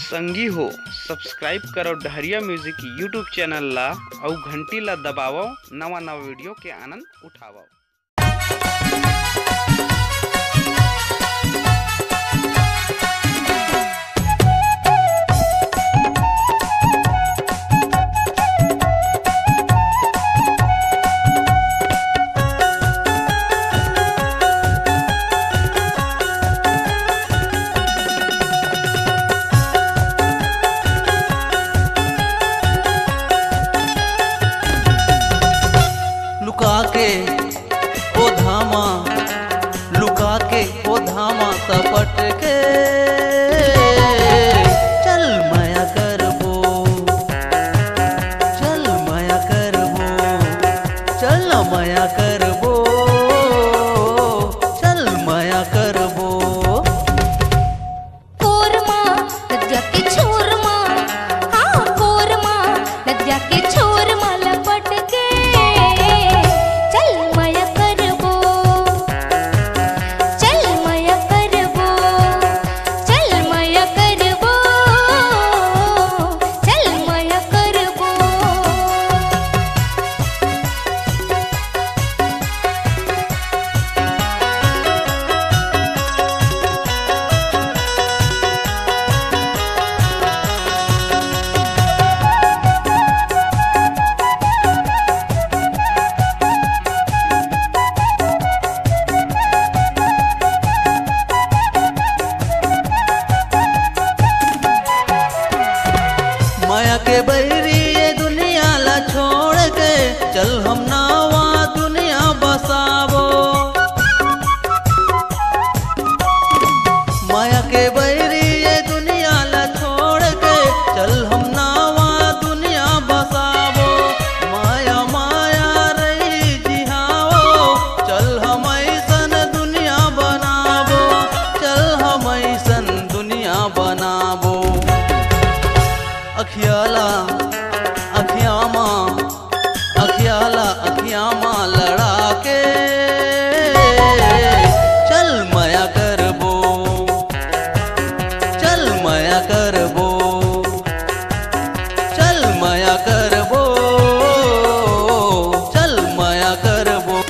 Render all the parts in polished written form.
संगी हो सब्सक्राइब करो डहरिया म्यूजिक यूट्यूब चैनल ला और घंटी ला दबावो नवा नवा वीडियो के आनंद उठावो। लुका के ओ धामा सपट के चल माया करबो, चल माया करबो, चल माया करबो, चल माया करबो। कोरमा लज्जा के छोरमा, हाँ कोरमा लज्जा के छोरमा लपट के चल माया करबो, चल माया करबो, चल माया करबो, चल माया करबो। माया के बहरी ये दुनिया ला छोड़ के चल हम नवा दुनिया बसावो। माया के बहरी ये दुनिया ला छोड़ के चल हम नवा दुनिया बसावो। माया माया रही जिहावो चल हम ऐसन दुनिया बनावो, चल हम ऐसन दुनिया बनावो। अखियाला अखियामा अखियाला अखियामा लड़ा के चल माया करबो, चल माया करबो, चल माया करबो, चल माया करबो।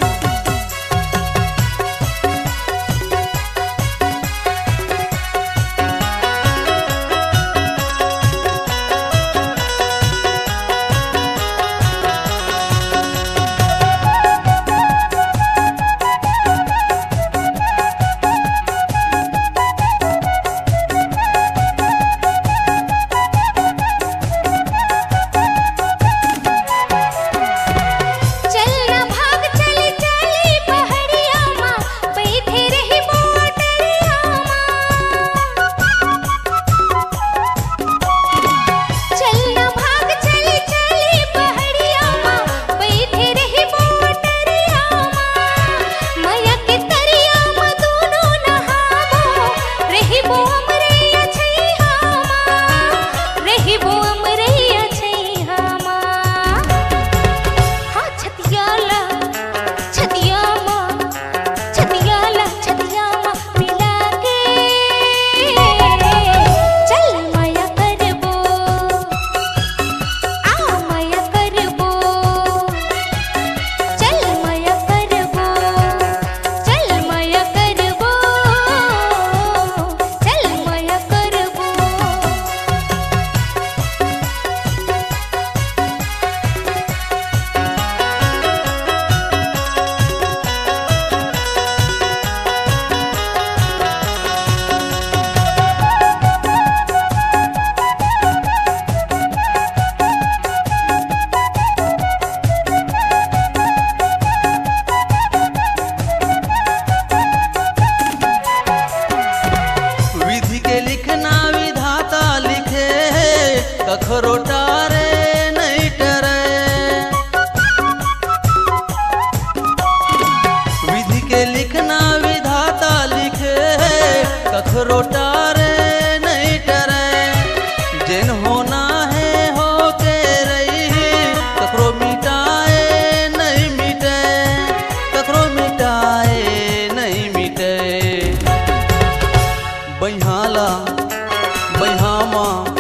मामा